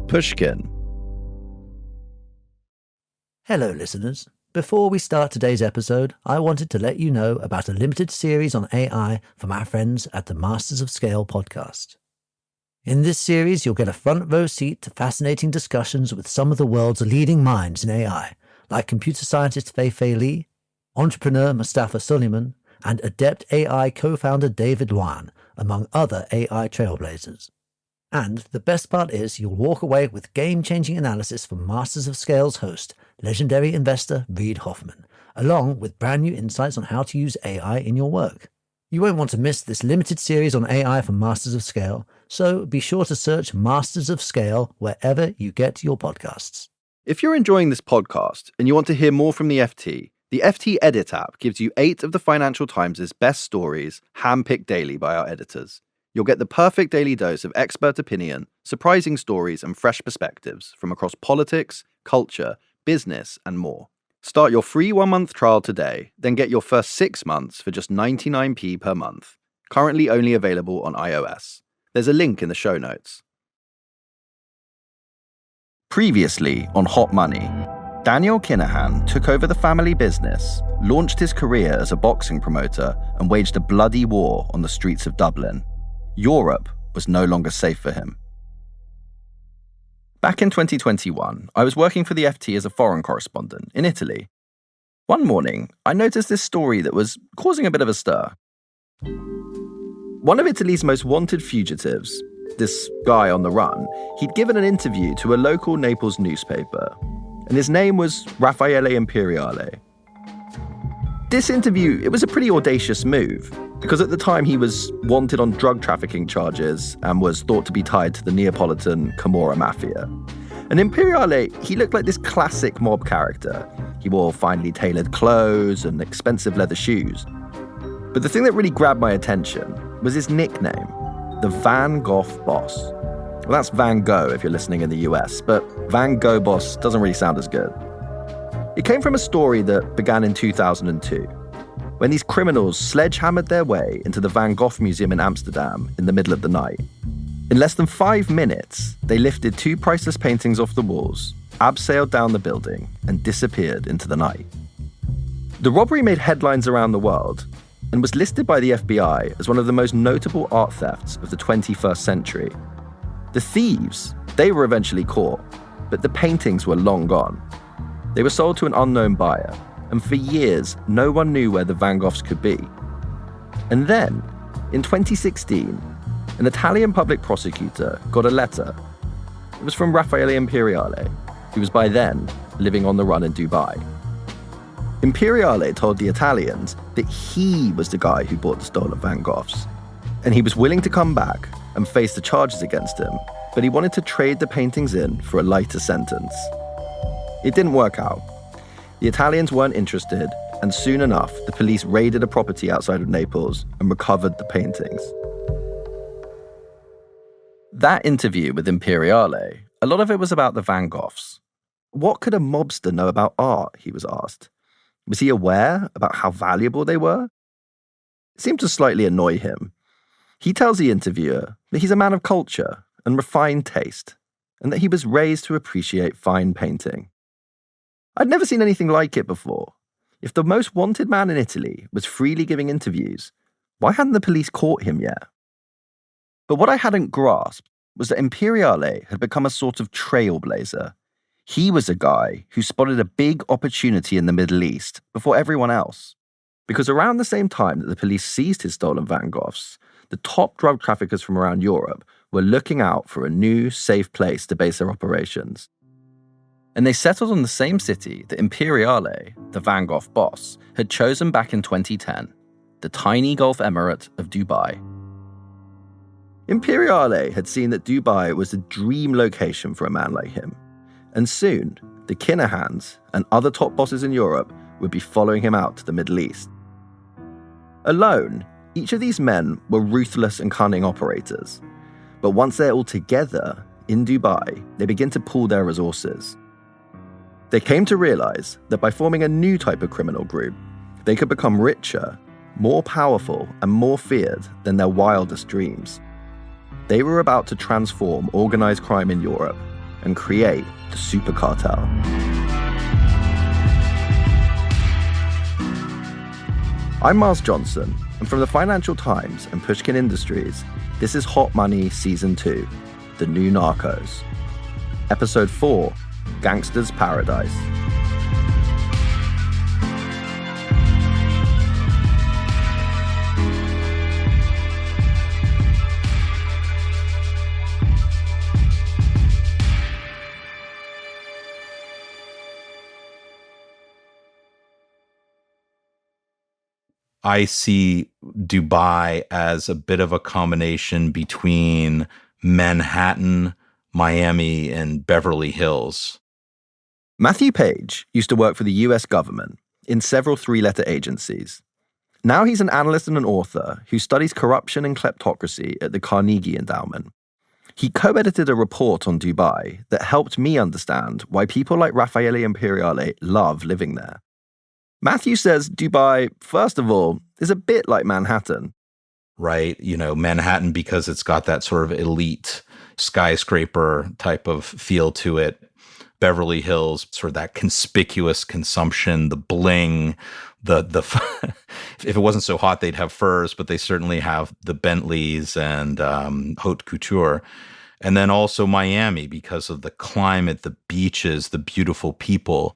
Pushkin. Hello, listeners. Before we start today's episode, I wanted to let you know about a limited series on AI from our friends at the Masters of Scale podcast. In this series, you'll get a front row seat to fascinating discussions with some of the world's leading minds in AI, like computer scientist Fei Li, entrepreneur Mustafa Suleyman, and adept AI co-founder David Luan, among other AI trailblazers. And the best part is you'll walk away with game-changing analysis from Masters of Scale's host, legendary investor Reid Hoffman, along with brand new insights on how to use AI in your work. You won't want to miss this limited series on AI from Masters of Scale, so be sure to search Masters of Scale wherever you get your podcasts. If you're enjoying this podcast and you want to hear more from the FT Edit app gives you 8 of the Financial Times' best stories, handpicked daily by our editors. You'll get the perfect daily dose of expert opinion, surprising stories, and fresh perspectives from across politics, culture, business, and more. Start your free 1-month trial today, then get your first 6 months for just 99p per month. Currently only available on iOS. There's a link in the show notes. Previously on Hot Money, Daniel Kinahan took over the family business, launched his career as a boxing promoter, and waged a bloody war on the streets of Dublin. Europe was no longer safe for him. Back in 2021, I was working for the FT as a foreign correspondent in Italy. One morning, I noticed this story that was causing a bit of a stir. One of Italy's most wanted fugitives, this guy on the run, he'd given an interview to a local Naples newspaper, and his name was Raffaele Imperiale. This interview, it was a pretty audacious move, because at the time he was wanted on drug trafficking charges and was thought to be tied to the Neapolitan Camorra mafia. And Imperiale, he looked like this classic mob character. He wore finely tailored clothes and expensive leather shoes. But the thing that really grabbed my attention was his nickname, the Van Gogh Boss. Well, that's Van Gogh if you're listening in the US, but Van Gogh Boss doesn't really sound as good. It came from a story that began in 2002, when these criminals sledgehammered their way into the Van Gogh Museum in Amsterdam in the middle of the night. In less than 5 minutes, they lifted 2 priceless paintings off the walls, abseiled down the building, and disappeared into the night. The robbery made headlines around the world and was listed by the FBI as one of the most notable art thefts of the 21st century. The thieves, they were eventually caught, but the paintings were long gone. They were sold to an unknown buyer, and for years, no one knew where the Van Goghs could be. And then, in 2016, an Italian public prosecutor got a letter. It was from Raffaele Imperiale, who was by then living on the run in Dubai. Imperiale told the Italians that he was the guy who bought the stolen Van Goghs, and he was willing to come back and face the charges against him, but he wanted to trade the paintings in for a lighter sentence. It didn't work out. The Italians weren't interested, and soon enough, the police raided a property outside of Naples and recovered the paintings. That interview with Imperiale, a lot of it was about the Van Goghs. What could a mobster know about art, he was asked. Was he aware about how valuable they were? It seemed to slightly annoy him. He tells the interviewer that he's a man of culture and refined taste, and that he was raised to appreciate fine painting. I'd never seen anything like it before. If the most wanted man in Italy was freely giving interviews, why hadn't the police caught him yet? But what I hadn't grasped was that Imperiale had become a sort of trailblazer. He was a guy who spotted a big opportunity in the Middle East before everyone else. Because around the same time that the police seized his stolen Van Goghs, the top drug traffickers from around Europe were looking out for a new, safe place to base their operations. And they settled on the same city that Imperiale, the Van Gogh boss, had chosen back in 2010, the tiny Gulf Emirate of Dubai. Imperiale had seen that Dubai was a dream location for a man like him, and soon the Kinahans and other top bosses in Europe would be following him out to the Middle East. Alone, each of these men were ruthless and cunning operators, but once they're all together in Dubai, they begin to pool their resources. They came to realize that by forming a new type of criminal group, they could become richer, more powerful, and more feared than their wildest dreams. They were about to transform organized crime in Europe and create the super cartel. I'm Miles Johnson, and from the Financial Times and Pushkin Industries, this is Hot Money Season 2, The New Narcos. Episode 4, Gangsters' Paradise. I see Dubai as a bit of a combination between Manhattan, Miami, and Beverly Hills. Matthew Page used to work for the US government in several three-letter agencies. Now he's an analyst and an author who studies corruption and kleptocracy at the Carnegie Endowment. He co-edited a report on Dubai that helped me understand why people like Raffaele Imperiale love living there. Matthew says Dubai, first of all, is a bit like Manhattan. Right? Manhattan, because it's got that sort of elite skyscraper type of feel to it. Beverly Hills, sort of that conspicuous consumption, the bling, the if it wasn't so hot, they'd have furs, but they certainly have the Bentleys and haute couture. And then also Miami, because of the climate, the beaches, the beautiful people.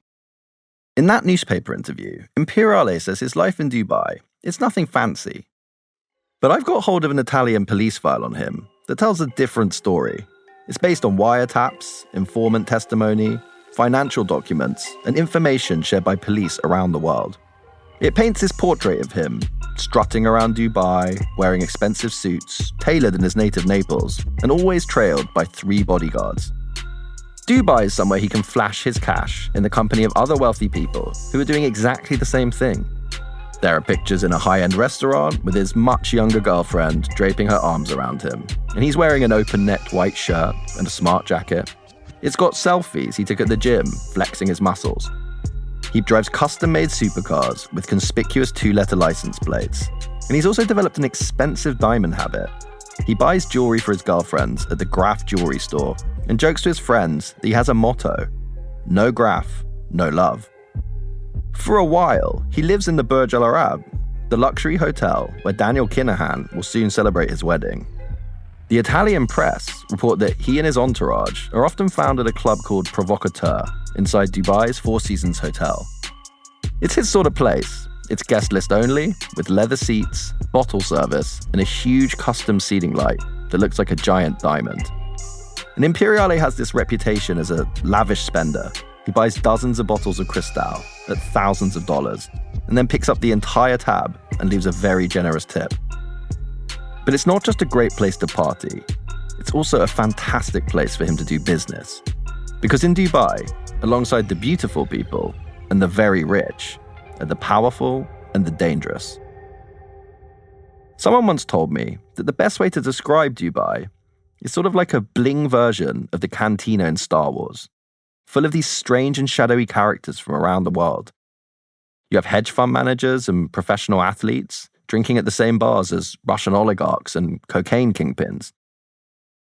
In that newspaper interview, Imperiale says his life in Dubai is nothing fancy. But I've got hold of an Italian police file on him that tells a different story. It's based on wiretaps, informant testimony, financial documents, and information shared by police around the world. It paints this portrait of him, strutting around Dubai, wearing expensive suits, tailored in his native Naples, and always trailed by 3 bodyguards. Dubai is somewhere he can flash his cash in the company of other wealthy people who are doing exactly the same thing. There are pictures in a high-end restaurant with his much younger girlfriend draping her arms around him, and he's wearing an open-necked white shirt and a smart jacket. It's got selfies he took at the gym, flexing his muscles. He drives custom-made supercars with conspicuous 2-letter license plates, and he's also developed an expensive diamond habit. He buys jewelry for his girlfriends at the Graf jewelry store and jokes to his friends that he has a motto: no Graf, no love. For a while, he lives in the Burj Al Arab, the luxury hotel where Daniel Kinahan will soon celebrate his wedding. The Italian press report that he and his entourage are often found at a club called Provocateur inside Dubai's Four Seasons Hotel. It's his sort of place. It's guest list only, with leather seats, bottle service, and a huge custom ceiling light that looks like a giant diamond. And Imperiale has this reputation as a lavish spender. He buys dozens of bottles of Cristal at thousands of dollars, and then picks up the entire tab and leaves a very generous tip. But it's not just a great place to party. It's also a fantastic place for him to do business. Because in Dubai, alongside the beautiful people and the very rich, are the powerful and the dangerous. Someone once told me that the best way to describe Dubai is sort of like a bling version of the cantina in Star Wars, full of these strange and shadowy characters from around the world. You have hedge fund managers and professional athletes drinking at the same bars as Russian oligarchs and cocaine kingpins.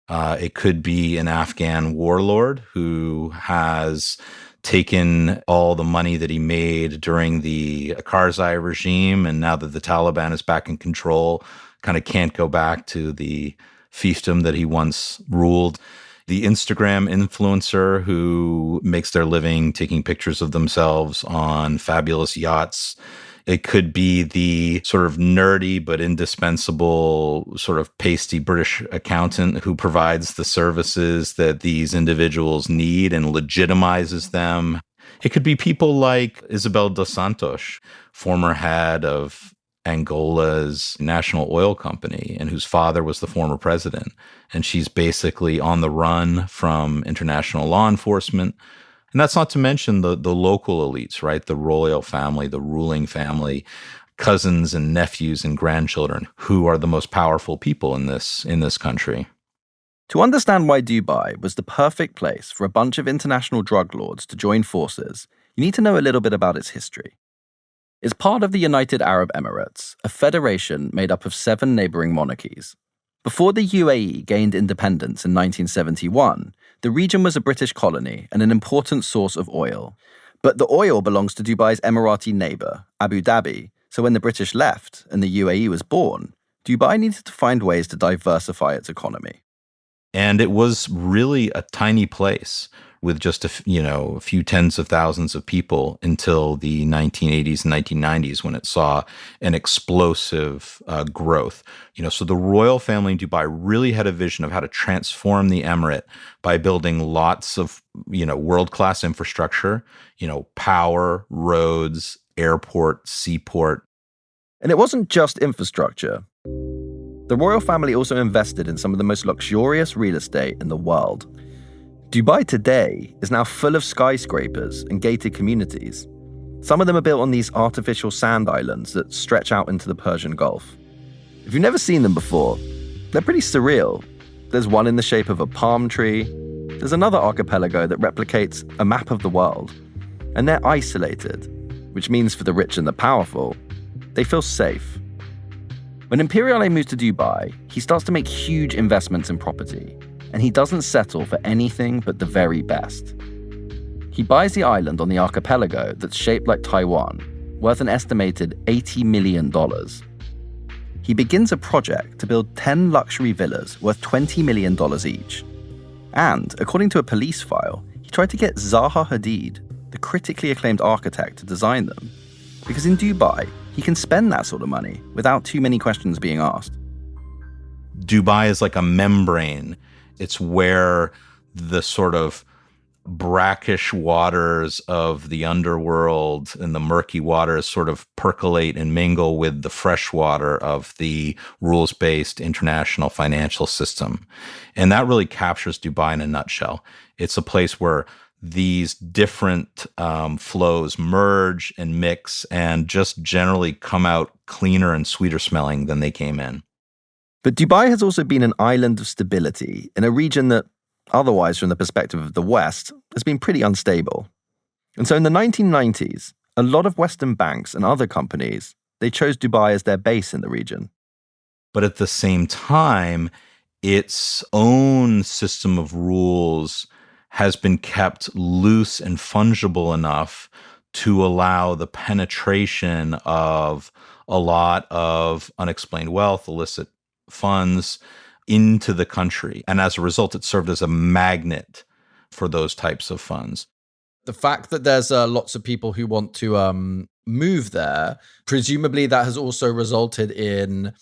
It could be an Afghan warlord who has taken all the money that he made during the Karzai regime, and now that the Taliban is back in control, kind of can't go back to the fiefdom that he once ruled. The Instagram influencer who makes their living taking pictures of themselves on fabulous yachts. It could be the sort of nerdy but indispensable sort of pasty British accountant who provides the services that these individuals need and legitimizes them. It could be people like Isabel dos Santos, former head of Angola's national oil company, and whose father was the former president. And she's basically on the run from international law enforcement. And that's not to mention the local elites, right? The royal family, the ruling family, cousins and nephews and grandchildren, who are the most powerful people in this country. To understand why Dubai was the perfect place for a bunch of international drug lords to join forces, you need to know a little bit about its history. It's part of the United Arab Emirates, a federation made up of 7 neighboring monarchies. Before the UAE gained independence in 1971, the region was a British colony and an important source of oil. But the oil belongs to Dubai's Emirati neighbour, Abu Dhabi, so when the British left and the UAE was born, Dubai needed to find ways to diversify its economy. And it was really a tiny place with just a few tens of thousands of people until the 1980s and 1990s when it saw an explosive growth. So the royal family in Dubai really had a vision of how to transform the emirate by building lots of, world-class infrastructure, power, roads, airport, seaport. And it wasn't just infrastructure. The royal family also invested in some of the most luxurious real estate in the world. Dubai today is now full of skyscrapers and gated communities. Some of them are built on these artificial sand islands that stretch out into the Persian Gulf. If you've never seen them before, they're pretty surreal. There's one in the shape of a palm tree. There's another archipelago that replicates a map of the world. And they're isolated, which means for the rich and the powerful, they feel safe. When Imperiale moves to Dubai, he starts to make huge investments in property, and he doesn't settle for anything but the very best. He buys the island on the archipelago that's shaped like Taiwan, worth an estimated $80 million. He begins a project to build 10 luxury villas worth $20 million each. And, according to a police file, he tried to get Zaha Hadid, the critically acclaimed architect, to design them. Because in Dubai, he can spend that sort of money without too many questions being asked. Dubai is like a membrane. It's where the sort of brackish waters of the underworld and the murky waters sort of percolate and mingle with the fresh water of the rules-based international financial system. And that really captures Dubai in a nutshell. It's a place where these different flows merge and mix and just generally come out cleaner and sweeter smelling than they came in. But Dubai has also been an island of stability in a region that, otherwise from the perspective of the West, has been pretty unstable. And so in the 1990s, a lot of Western banks and other companies, they chose Dubai as their base in the region. But at the same time, its own system of rules has been kept loose and fungible enough to allow the penetration of a lot of unexplained wealth, illicit funds into the country. And as a result, it served as a magnet for those types of funds. The fact that there's lots of people who want to move there, presumably that has also resulted in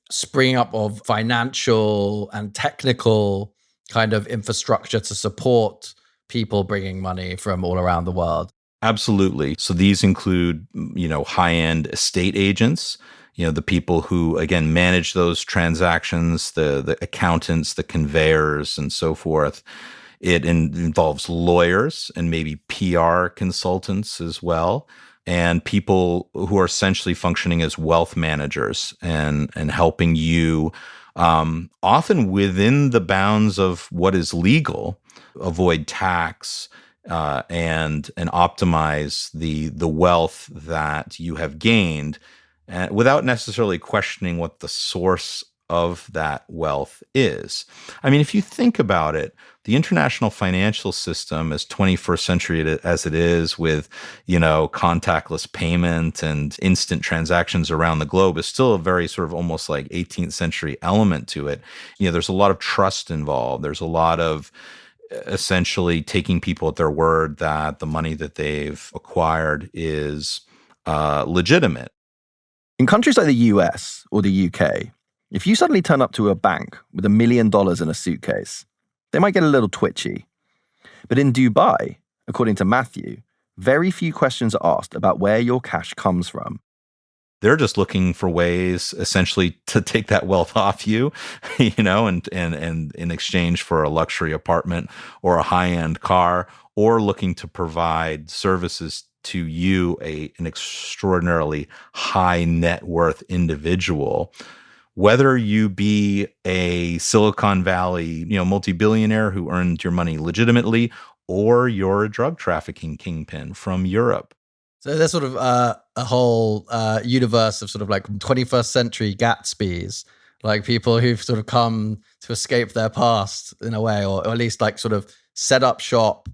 springing up of financial and technical kind of infrastructure to support people bringing money from all around the world. Absolutely. So these include, high-end estate agents, the people who, again, manage those transactions, the accountants, the conveyors, and so forth. It involves lawyers and maybe PR consultants as well, and people who are essentially functioning as wealth managers and helping you, often within the bounds of what is legal, avoid tax and optimize the wealth that you have gained, without necessarily questioning what the source of that wealth is. I mean, if you think about it, the international financial system, as 21st century as it is, with, contactless payment and instant transactions around the globe, is still a very sort of almost like 18th century element to it. There's a lot of trust involved. There's a lot of essentially taking people at their word that the money that they've acquired is legitimate. In countries like the US or the UK, if you suddenly turn up to a bank with $1 million in a suitcase, they might get a little twitchy. But in Dubai, according to Matthew, very few questions are asked about where your cash comes from. They're just looking for ways essentially to take that wealth off you, and in exchange for a luxury apartment or a high-end car, or looking to provide services to you, an extraordinarily high net worth individual. Whether you be a Silicon Valley, multi-billionaire who earned your money legitimately, or you're a drug trafficking kingpin from Europe. So there's sort of a whole universe of sort of like 21st century Gatsbys like people who've sort of come to escape their past in a way, or at least like sort of set up shop,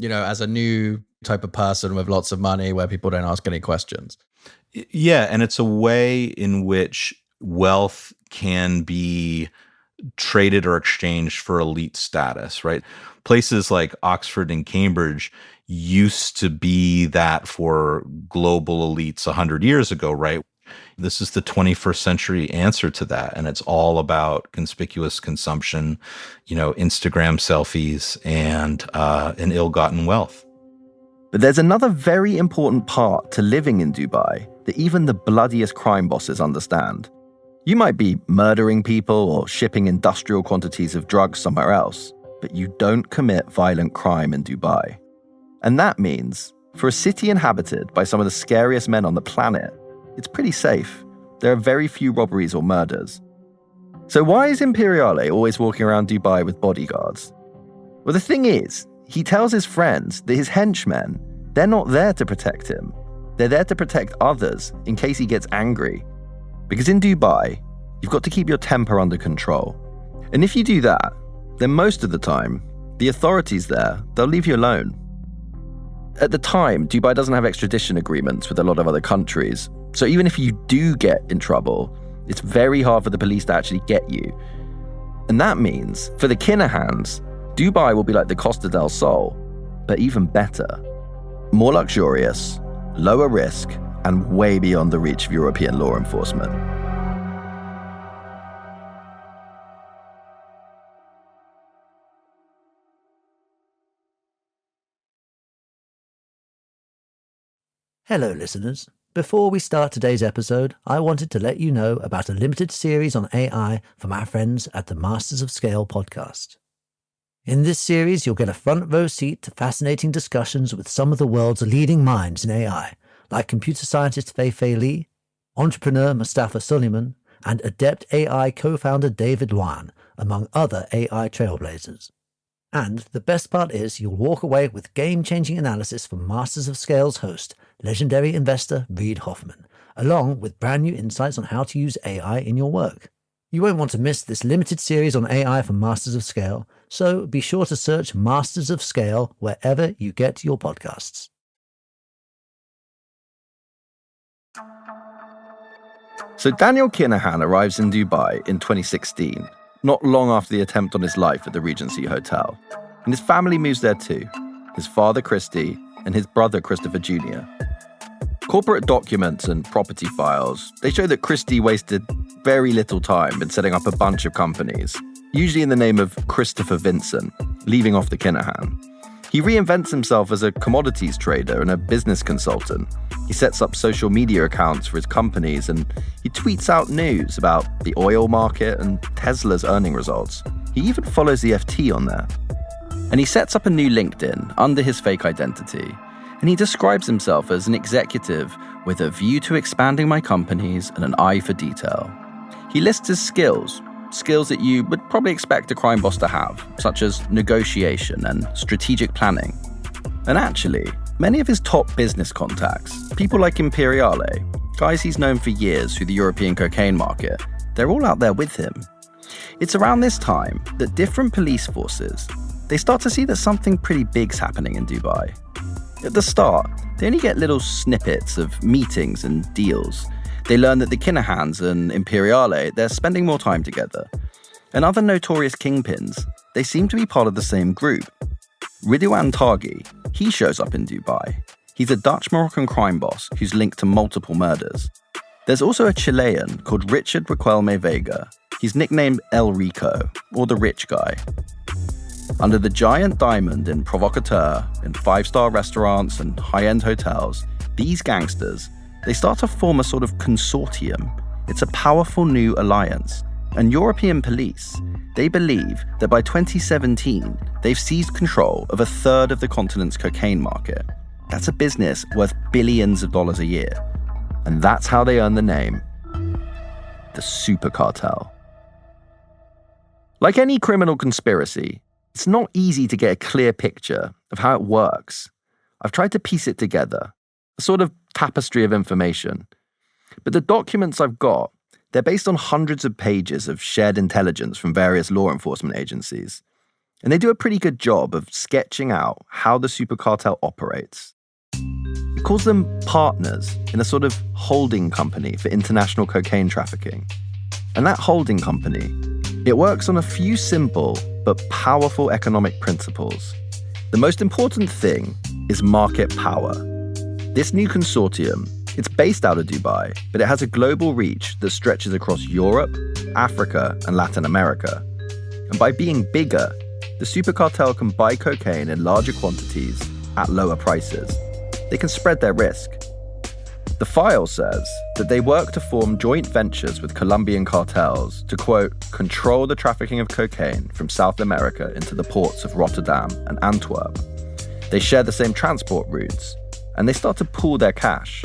as a new type of person with lots of money where people don't ask any questions. Yeah, and it's a way in which wealth can be traded or exchanged for elite status, right? Places like Oxford and Cambridge used to be that for global elites 100 years ago, right? This is the 21st century answer to that. And it's all about conspicuous consumption, Instagram selfies and ill-gotten wealth. But there's another very important part to living in Dubai that even the bloodiest crime bosses understand. You might be murdering people or shipping industrial quantities of drugs somewhere else, but you don't commit violent crime in Dubai. And that means, for a city inhabited by some of the scariest men on the planet, it's pretty safe. There are very few robberies or murders. So why is Imperiale always walking around Dubai with bodyguards? Well, the thing is, he tells his friends that his henchmen, they're not there to protect him. They're there to protect others in case he gets angry. Because in Dubai, you've got to keep your temper under control. And if you do that, then most of the time, the authorities there, they'll leave you alone. At the time, Dubai doesn't have extradition agreements with a lot of other countries. So even if you do get in trouble, it's very hard for the police to actually get you. And that means, for the Kinahans, Dubai will be like the Costa del Sol, but even better. More luxurious, lower risk, and way beyond the reach of European law enforcement. Hello, listeners. Before we start today's episode, I wanted to let you know about a limited series on AI from our friends at the Masters of Scale podcast. In this series, you'll get a front row seat to fascinating discussions with some of the world's leading minds in AI, like computer scientist Fei Li, entrepreneur Mustafa Suleiman, and adept AI co-founder David Luan, among other AI trailblazers. And the best part is you'll walk away with game-changing analysis from Masters of Scale's host, legendary investor Reid Hoffman, along with brand new insights on how to use AI in your work. You won't want to miss this limited series on AI from Masters of Scale, so be sure to search Masters of Scale wherever you get your podcasts. So Daniel Kinahan arrives in Dubai in 2016, not long after the attempt on his life at the Regency Hotel. And his family moves there too, his father Christy and his brother Christopher Jr. Corporate documents and property files, they show that Christy wasted very little time in setting up a bunch of companies, usually in the name of Christopher Vincent, leaving off the Kinahan. He reinvents himself as a commodities trader and a business consultant. He sets up social media accounts for his companies and he tweets out news about the oil market and Tesla's earning results. He even follows the FT on there. And he sets up a new LinkedIn under his fake identity. And he describes himself as an executive with a view to expanding my companies and an eye for detail. He lists his skills that you would probably expect a crime boss to have, such as negotiation and strategic planning. And actually, many of his top business contacts, people like Imperiale, guys he's known for years through the European cocaine market, they're all out there with him. It's around this time that different police forces, they start to see that something pretty big's happening in Dubai. At the start, they only get little snippets of meetings and deals. They learn that the Kinahans and Imperiale, they're spending more time together. And other notorious kingpins, they seem to be part of the same group. Ridouan Taghi, he shows up in Dubai. He's a Dutch-Moroccan crime boss who's linked to multiple murders. There's also a Chilean called Richard Riquelme Vega. He's nicknamed El Rico, or the rich guy. Under the giant diamond in Provocateur, in five-star restaurants and high-end hotels, these gangsters, they start to form a sort of consortium. It's a powerful new alliance. And European police, they believe that by 2017, they've seized control of a third of the continent's cocaine market. That's a business worth billions of dollars a year. And that's how they earn the name, the super cartel. Like any criminal conspiracy, it's not easy to get a clear picture of how it works. I've tried to piece it together, a sort of tapestry of information. But the documents I've got, They're based on hundreds of pages of shared intelligence from various law enforcement agencies. And they do a pretty good job of sketching out how the super cartel operates. It calls them partners in a sort of holding company for international cocaine trafficking. And that holding company, it works on a few simple but powerful economic principles. The most important thing is market power. This new consortium, it's based out of Dubai, but it has a global reach that stretches across Europe, Africa, and Latin America. And by being bigger, the super cartel can buy cocaine in larger quantities at lower prices. They can spread their risk. The file says that they work to form joint ventures with Colombian cartels to, quote, control the trafficking of cocaine from South America into the ports of Rotterdam and Antwerp. They share the same transport routes, and they start to pool their cash.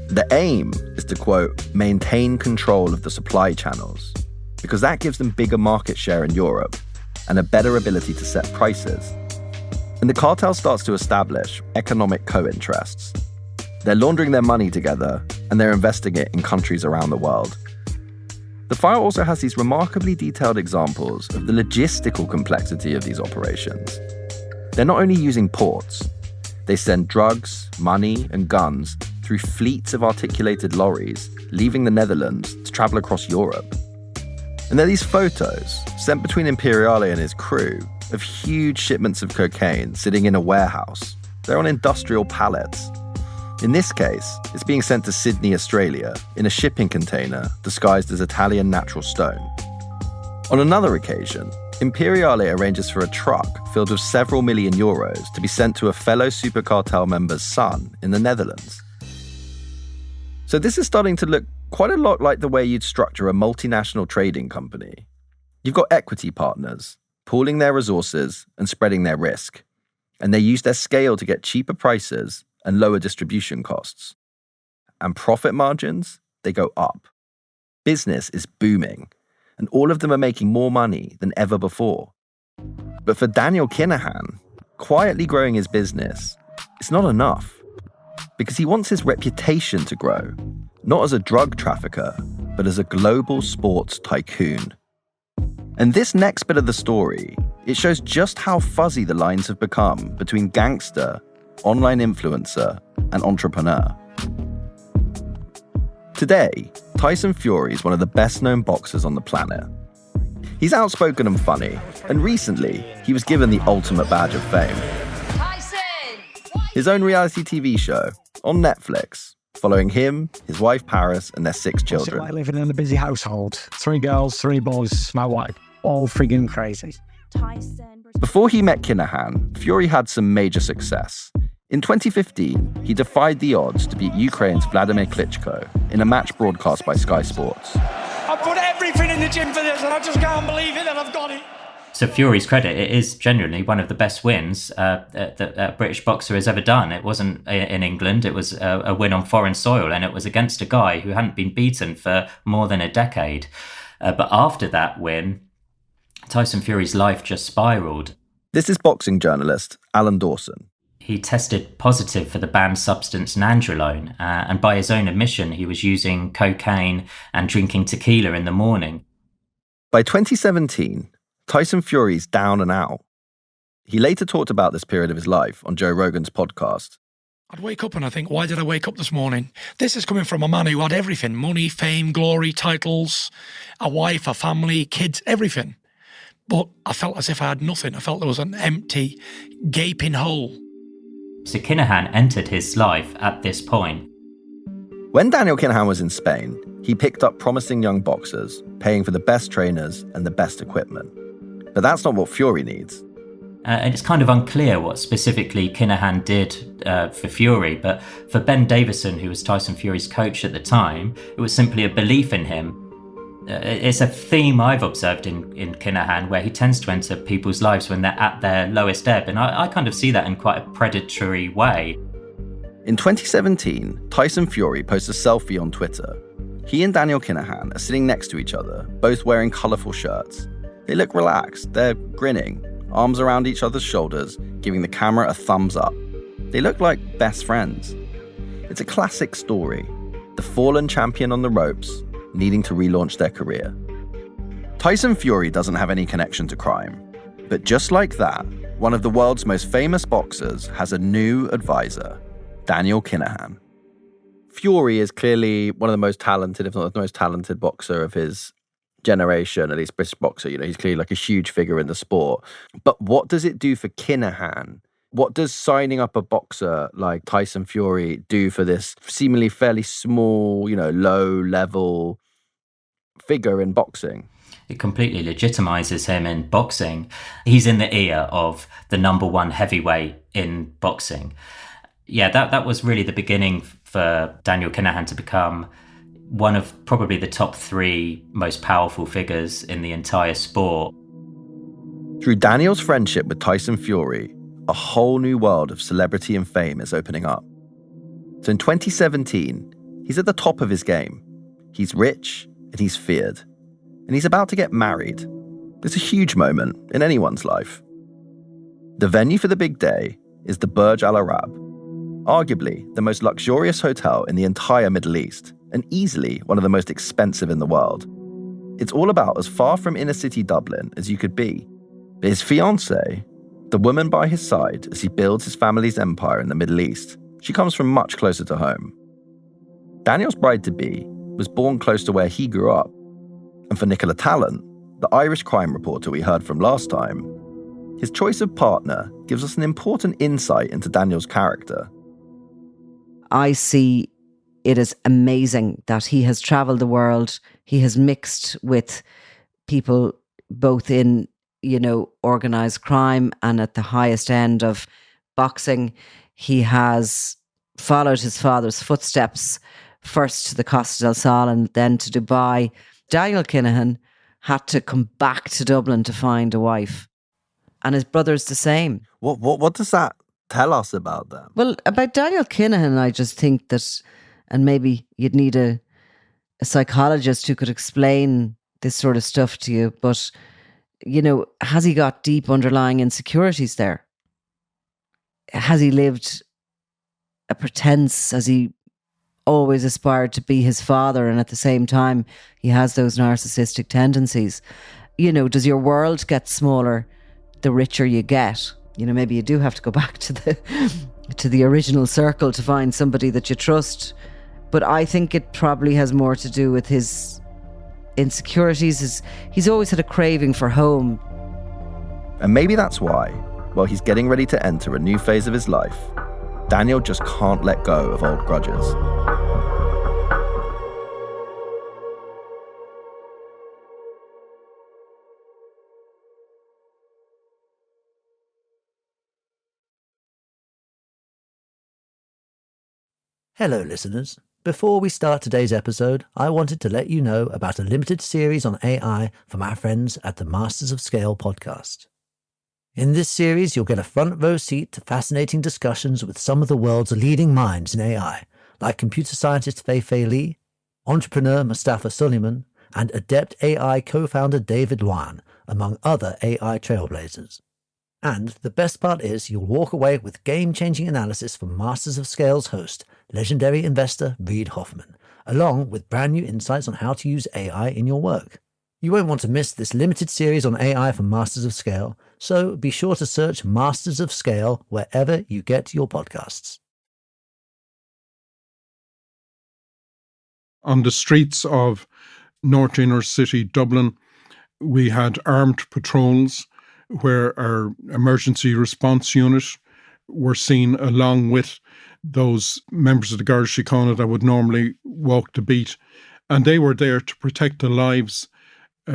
The aim is to, quote, maintain control of the supply channels, because that gives them bigger market share in Europe and a better ability to set prices. And the cartel starts to establish economic co-interests. They're laundering their money together, and they're investing it in countries around the world. The file also has these remarkably detailed examples of the logistical complexity of these operations. They're not only using ports, they send drugs, money, and guns through fleets of articulated lorries, leaving the Netherlands to travel across Europe. And there are these photos sent between Imperiale and his crew of huge shipments of cocaine sitting in a warehouse. They're on industrial pallets. In this case, it's being sent to Sydney, Australia, in a shipping container disguised as Italian natural stone. On another occasion, Imperiale arranges for a truck filled with several million euros to be sent to a fellow super cartel member's son in the Netherlands. So this is starting to look quite a lot like the way you'd structure a multinational trading company. You've got equity partners, pooling their resources and spreading their risk. And they use their scale to get cheaper prices and lower distribution costs. And profit margins, they go up. Business is booming, and all of them are making more money than ever before. But for Daniel Kinahan, quietly growing his business, it's not enough. Because he wants his reputation to grow, not as a drug trafficker, but as a global sports tycoon. And this next bit of the story, it shows just how fuzzy the lines have become between gangster, online influencer, and entrepreneur. Today, Tyson Fury is one of the best-known boxers on the planet. He's outspoken and funny, and recently, he was given the ultimate badge of fame. Tyson! His own reality TV show on Netflix, following him, his wife Paris, and their 6 children. What's it like living in a busy household? 3 girls, 3 boys, my wife, all friggin' crazy. Before he met Kinahan, Fury had some major success. In 2015, he defied the odds to beat Ukraine's Vladimir Klitschko in a match broadcast by Sky Sports. I put everything in the gym for this, and I just can't believe it that I've got it. To Fury's credit, it is genuinely one of the best wins that a British boxer has ever done. It wasn't in England, it was a win on foreign soil, and it was against a guy who hadn't been beaten for more than a decade. But after that win, Tyson Fury's life just spiraled. This is boxing journalist Alan Dawson. He tested positive for the banned substance nandrolone, and by his own admission, he was using cocaine and drinking tequila in the morning. By 2017, Tyson Fury's down and out. He later talked about this period of his life on Joe Rogan's podcast. I'd wake up and I think, why did I wake up this morning? This is coming from a man who had everything: money, fame, glory, titles, a wife, a family, kids, everything. But I felt as if I had nothing. I felt there was an empty, gaping hole. So Kinahan entered his life at this point. When Daniel Kinahan was in Spain, he picked up promising young boxers, paying for the best trainers and the best equipment. But that's not what Fury needs. And it's kind of unclear what specifically Kinahan did for Fury, but for Ben Davison, who was Tyson Fury's coach at the time, it was simply a belief in him. It's a theme I've observed in Kinahan, where he tends to enter people's lives when they're at their lowest ebb, and I kind of see that in quite a predatory way. In 2017, Tyson Fury posts a selfie on Twitter. He and Daniel Kinahan are sitting next to each other, both wearing colourful shirts. They look relaxed, they're grinning, arms around each other's shoulders, giving the camera a thumbs up. They look like best friends. It's a classic story. The fallen champion on the ropes, needing to relaunch their career. Tyson Fury doesn't have any connection to crime, but just like that, one of the world's most famous boxers has a new advisor, Daniel Kinahan. Fury is clearly one of the most talented, if not the most talented boxer of his generation, at least British boxer. He's clearly like a huge figure in the sport. But what does it do for Kinahan? What does signing up a boxer like Tyson Fury do for this seemingly fairly small, low-level figure in boxing? It completely legitimizes him in boxing. He's in the ear of the number one heavyweight in boxing. Yeah, that was really the beginning for Daniel Kinahan to become one of probably the top 3 most powerful figures in the entire sport. Through Daniel's friendship with Tyson Fury, a whole new world of celebrity and fame is opening up. So in 2017, he's at the top of his game. He's rich and he's feared. And he's about to get married. It's a huge moment in anyone's life. The venue for the big day is the Burj Al Arab, arguably the most luxurious hotel in the entire Middle East, and easily one of the most expensive in the world. It's all about as far from inner city Dublin as you could be. But his fiancée, the woman by his side as he builds his family's empire in the Middle East, she comes from much closer to home. Daniel's bride-to-be was born close to where he grew up. And for Nicola Tallant, the Irish crime reporter we heard from last time, his choice of partner gives us an important insight into Daniel's character. I see it as amazing that he has traveled the world. He has mixed with people both in, organized crime and at the highest end of boxing. He has followed his father's footsteps, first to the Costa del Sol and then to Dubai. Daniel Kinahan had to come back to Dublin to find a wife. And his brother's the same. What does that tell us about them? Well, about Daniel Kinahan, I just think that, and maybe you'd need a psychologist who could explain this sort of stuff to you, but, has he got deep underlying insecurities there? Has he lived a pretense? Has he always aspired to be his father, and at the same time he has those narcissistic tendencies? Does your world get smaller the richer you get? Maybe you do have to go back to the original circle to find somebody that you trust. But I think it probably has more to do with his insecurities. He's always had a craving for home. And maybe that's why, while he's getting ready to enter a new phase of his life, Daniel just can't let go of old grudges. Hello, listeners. Before we start today's episode, I wanted to let you know about a limited series on AI from our friends at the Masters of Scale podcast. In this series, you'll get a front row seat to fascinating discussions with some of the world's leading minds in AI, like computer scientist Fei Li, entrepreneur Mustafa Suleyman, and adept AI co-founder David Luan, among other AI trailblazers. And the best part is you'll walk away with game-changing analysis from Masters of Scale's host, legendary investor Reid Hoffman, along with brand new insights on how to use AI in your work. You won't want to miss this limited series on AI from Masters of Scale, so be sure to search Masters of Scale wherever you get your podcasts. On the streets of North Inner City Dublin, we had armed patrols where our emergency response unit were seen along with those members of the Garda Síochána that would normally walk the beat. And they were there to protect the lives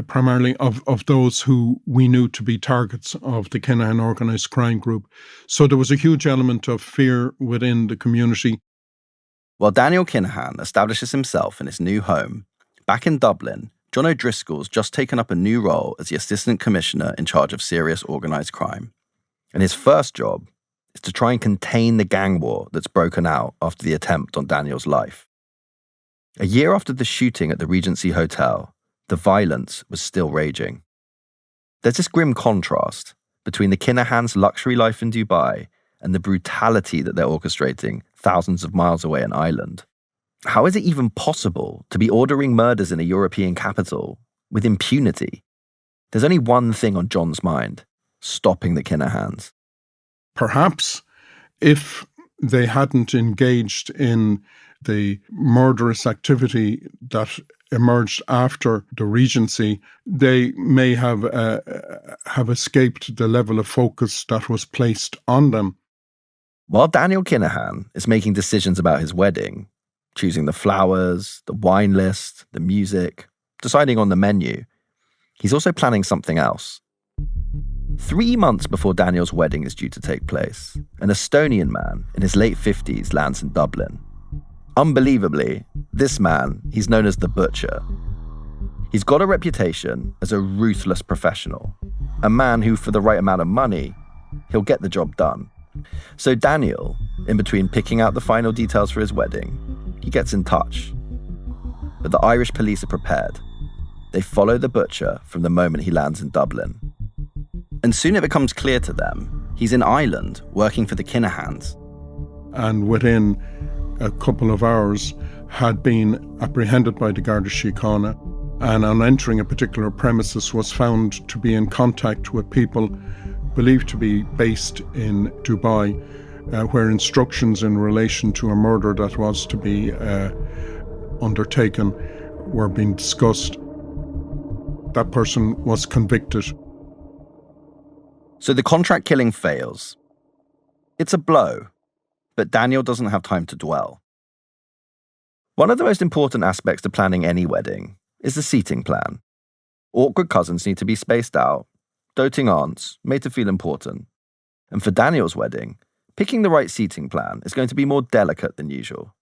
primarily of those who we knew to be targets of the Kinahan organised crime group. So there was a huge element of fear within the community. While Daniel Kinahan establishes himself in his new home, back in Dublin, John O'Driscoll's just taken up a new role as the Assistant Commissioner in charge of serious organised crime. And his first job is to try and contain the gang war that's broken out after the attempt on Daniel's life. A year after the shooting at the Regency Hotel, the violence was still raging. There's this grim contrast between the Kinahans' luxury life in Dubai and the brutality that they're orchestrating thousands of miles away in Ireland. How is it even possible to be ordering murders in a European capital with impunity? There's only one thing on John's mind: stopping the Kinahans. Perhaps if they hadn't engaged in the murderous activity that emerged after the Regency, they may have escaped the level of focus that was placed on them. While Daniel Kinahan is making decisions about his wedding, choosing the flowers, the wine list, the music, deciding on the menu, he's also planning something else. 3 months before Daniel's wedding is due to take place, an Estonian man in his late 50s lands in Dublin. Unbelievably, this man, he's known as the Butcher. He's got a reputation as a ruthless professional, a man who, for the right amount of money, he'll get the job done. So Daniel, in between picking out the final details for his wedding, he gets in touch. But the Irish police are prepared. They follow the Butcher from the moment he lands in Dublin. And soon it becomes clear to them he's in Ireland working for the Kinahans. And within a couple of hours had been apprehended by the Garda Síochána, and on entering a particular premises was found to be in contact with people believed to be based in Dubai, where instructions in relation to a murder that was to be undertaken were being discussed. That person was convicted. So the contract killing fails. It's a blow, but Daniel doesn't have time to dwell. One of the most important aspects to planning any wedding is the seating plan. Awkward cousins need to be spaced out, doting aunts made to feel important. And for Daniel's wedding, picking the right seating plan is going to be more delicate than usual,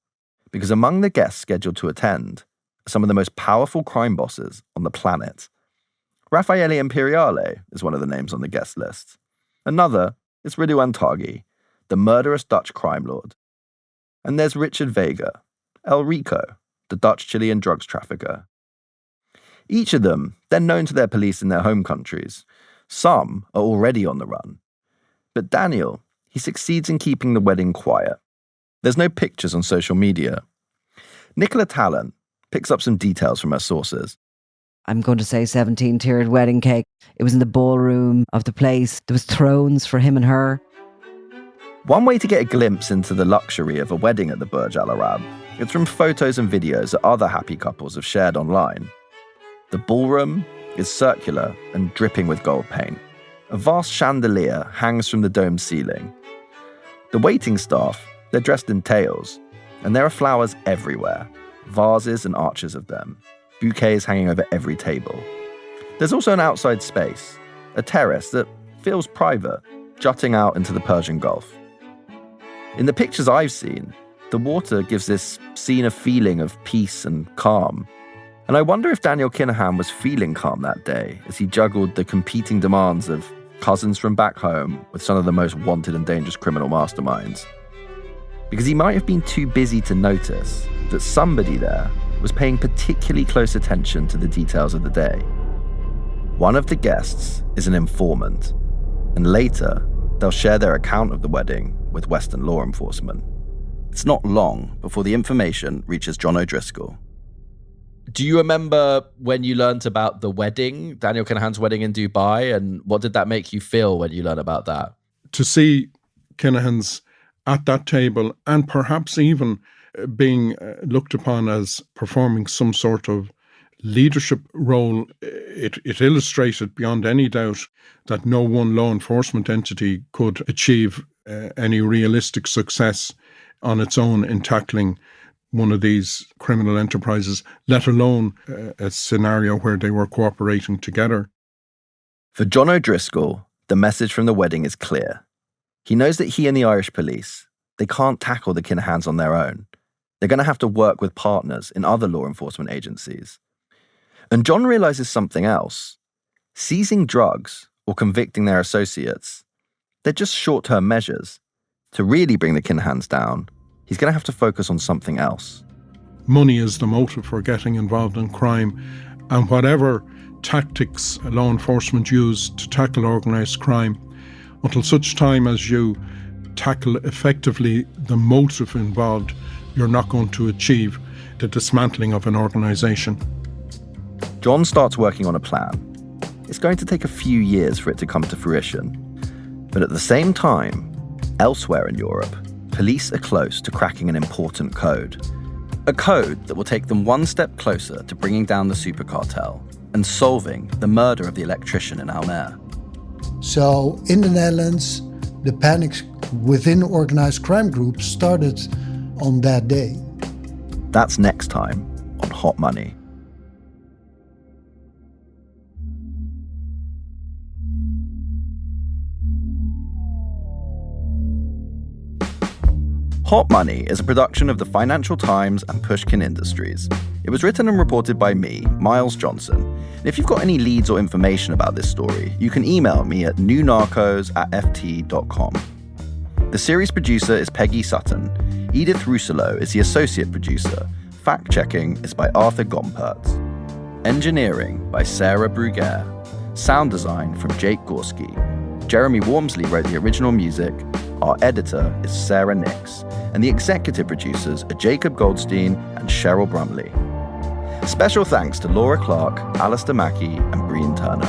because among the guests scheduled to attend are some of the most powerful crime bosses on the planet. Raffaele Imperiale is one of the names on the guest list. Another is Ridouan Taghi, the murderous Dutch crime lord. And there's Richard Vega, El Rico, the Dutch Chilean drugs trafficker. Each of them, they're known to their police in their home countries. Some are already on the run. But Daniel, he succeeds in keeping the wedding quiet. There's no pictures on social media. Nicola Tallant picks up some details from her sources. I'm going to say 17-tiered wedding cake. It was in the ballroom of the place. There was thrones for him and her. One way to get a glimpse into the luxury of a wedding at the Burj Al Arab is from photos and videos that other happy couples have shared online. The ballroom is circular and dripping with gold paint. A vast chandelier hangs from the domed ceiling. The waiting staff, they're dressed in tails, and there are flowers everywhere, vases and arches of them, bouquets hanging over every table. There's also an outside space, a terrace that feels private, jutting out into the Persian Gulf. In the pictures I've seen, the water gives this scene a feeling of peace and calm. And I wonder if Daniel Kinahan was feeling calm that day as he juggled the competing demands of cousins from back home with some of the most wanted and dangerous criminal masterminds. Because he might have been too busy to notice that somebody there was paying particularly close attention to the details of the day. One of the guests is an informant, and later they'll share their account of the wedding with Western law enforcement. It's not long before the information reaches John O'Driscoll. Do you remember when you learned about the wedding, Daniel Kinahan's wedding in Dubai, and what did that make you feel when you learned about that? To see Kinahan's at that table, and perhaps even being looked upon as performing some sort of leadership role, it illustrated beyond any doubt that no one law enforcement entity could achieve any realistic success on its own in tackling one of these criminal enterprises, let alone a scenario where they were cooperating together. For John O'Driscoll, the message from the wedding is clear. He knows that he and the Irish police, they can't tackle the Kinahans on their own. They're going to have to work with partners in other law enforcement agencies. And John realizes something else. Seizing drugs or convicting their associates, they're just short-term measures. To really bring the Kinahans down, he's going to have to focus on something else. Money is the motive for getting involved in crime, and whatever tactics law enforcement use to tackle organised crime, until such time as you tackle effectively the motive involved, you're not going to achieve the dismantling of an organization. John starts working on a plan. It's going to take a few years for it to come to fruition. But at the same time, elsewhere in Europe, police are close to cracking an important code. A code that will take them one step closer to bringing down the super cartel and solving the murder of the electrician in Almere. So in the Netherlands, the panic within organized crime groups started on that day. That's next time on Hot Money. Hot Money is a production of the Financial Times and Pushkin Industries. It was written and reported by me, Miles Johnson. And if you've got any leads or information about this story, you can email me at newnarcos@ft.com. The series producer is Peggy Sutton. Edith Rousselot is the associate producer. Fact-checking is by Arthur Gompertz. Engineering by Sarah Bruguer. Sound design from Jake Gorski. Jeremy Wormsley wrote the original music. Our editor is Sarah Nix. And the executive producers are Jacob Goldstein and Cheryl Brumley. Special thanks to Laura Clark, Alistair Mackey, and Breen Turner.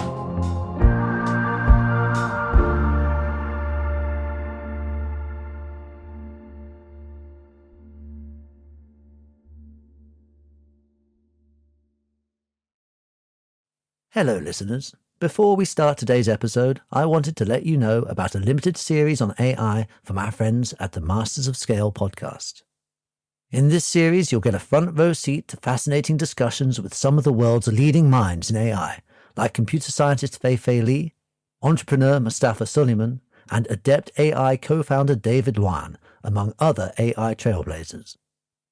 Hello, listeners. Before we start today's episode, I wanted to let you know about a limited series on AI from our friends at the Masters of Scale podcast. In this series, you'll get a front row seat to fascinating discussions with some of the world's leading minds in AI, like computer scientist Fei-Fei Li, entrepreneur Mustafa Suleyman, and adept AI co-founder David Luan, among other AI trailblazers.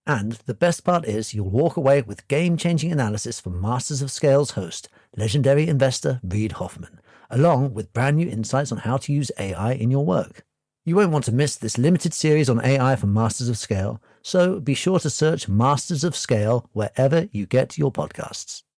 And the best part is you'll walk away with game-changing analysis from Masters of Scale's host, legendary investor Reid Hoffman, along with brand new insights on how to use AI in your work. You won't want to miss this limited series on AI from Masters of Scale, so be sure to search Masters of Scale wherever you get your podcasts.